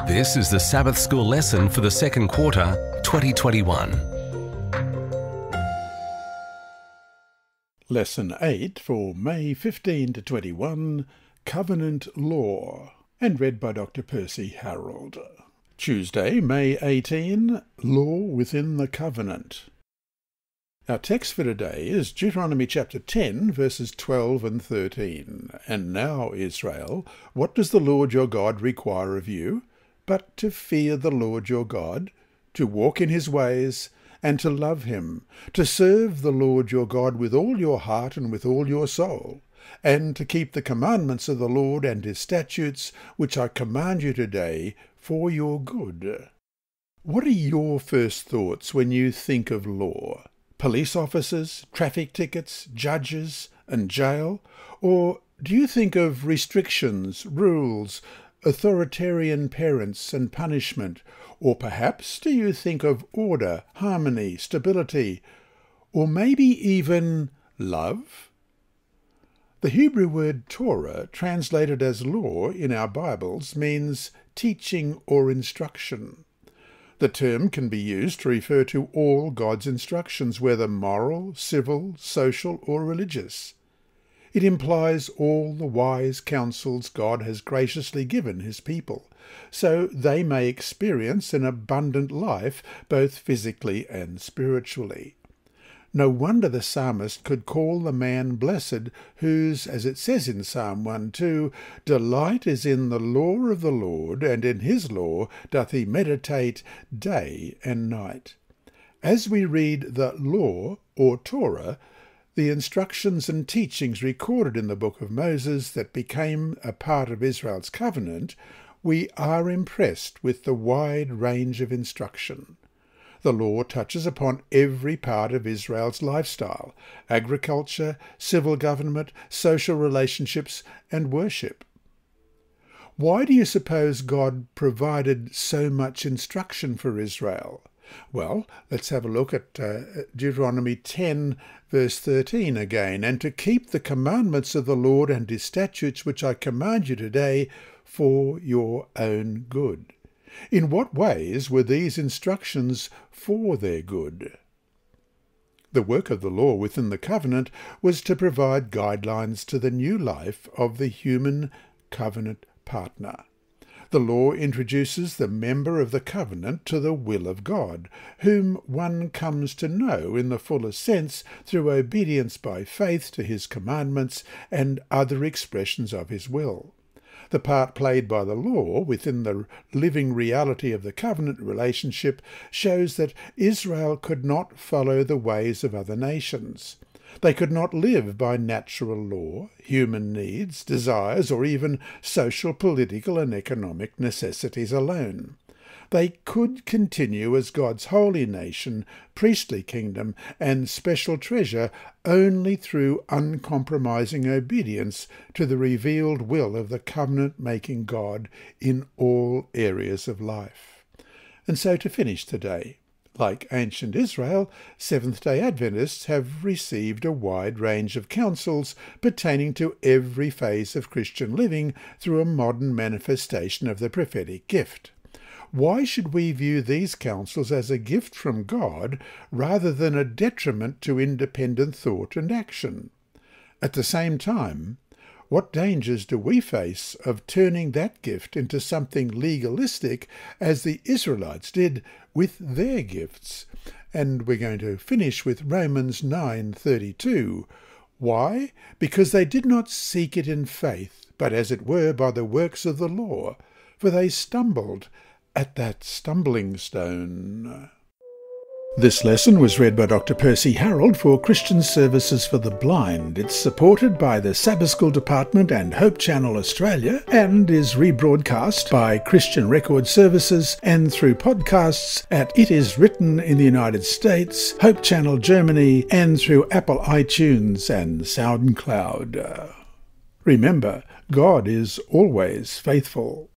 This is the Sabbath School lesson for the second quarter, 2021. Lesson 8 for May 15 to 21, Covenant Law, and read by Dr. Percy Harrold. Tuesday, May 18, Law within the Covenant. Our text for today is Deuteronomy chapter 10, verses 12 and 13. And now, Israel, what does the Lord your God require of you? But to fear the Lord your God, to walk in his ways, and to love him, to serve the Lord your God with all your heart and with all your soul, and to keep the commandments of the Lord and his statutes, which I command you today, for your good. What are your first thoughts when you think of law? Police officers, traffic tickets, judges, and jail? Or do you think of restrictions, rules, authoritarian parents and punishment? Or perhaps do you think of order, harmony, stability, or maybe even love? The Hebrew word Torah, translated as law in our Bibles, means teaching or instruction. The term can be used to refer to all God's instructions, whether moral, civil, social, or religious. It implies all the wise counsels God has graciously given his people, so they may experience an abundant life, both physically and spiritually. No wonder the psalmist could call the man blessed whose, as it says in Psalm 1:2, delight is in the law of the Lord, and in his law doth he meditate day and night. As we read the law, or Torah, the instructions and teachings recorded in the book of Moses that became a part of Israel's covenant, we are impressed with the wide range of instruction. The law touches upon every part of Israel's lifestyle: agriculture, civil government, social relationships, and worship. Why do you suppose God provided so much instruction for Israel? Well, let's have a look at Deuteronomy 10, verse 13 again. And to keep the commandments of the Lord and his statutes, which I command you today, for your own good. In what ways were these instructions for their good? The work of the law within the covenant was to provide guidelines to the new life of the human covenant partner. The law introduces the member of the covenant to the will of God, whom one comes to know in the fullest sense through obedience by faith to his commandments and other expressions of his will. The part played by the law within the living reality of the covenant relationship shows that Israel could not follow the ways of other nations. They could not live by natural law, human needs, desires, or even social, political, and economic necessities alone. They could continue as God's holy nation, priestly kingdom, and special treasure only through uncompromising obedience to the revealed will of the covenant-making God in all areas of life. And so to finish today, like ancient Israel, Seventh-day Adventists have received a wide range of counsels pertaining to every phase of Christian living through a modern manifestation of the prophetic gift. Why should we view these counsels as a gift from God rather than a detriment to independent thought and action? At the same time, what dangers do we face of turning that gift into something legalistic, as the Israelites did with their gifts? And we're going to finish with Romans 9:32. Why? Because they did not seek it in faith, but as it were by the works of the law, for they stumbled at that stumbling stone. This lesson was read by Dr. Percy Harrold for Christian Services for the Blind. It's supported by the Sabbath School Department and Hope Channel Australia, and is rebroadcast by Christian Record Services and through podcasts at It Is Written in the United States, Hope Channel Germany, and through Apple iTunes and SoundCloud. Remember, God is always faithful.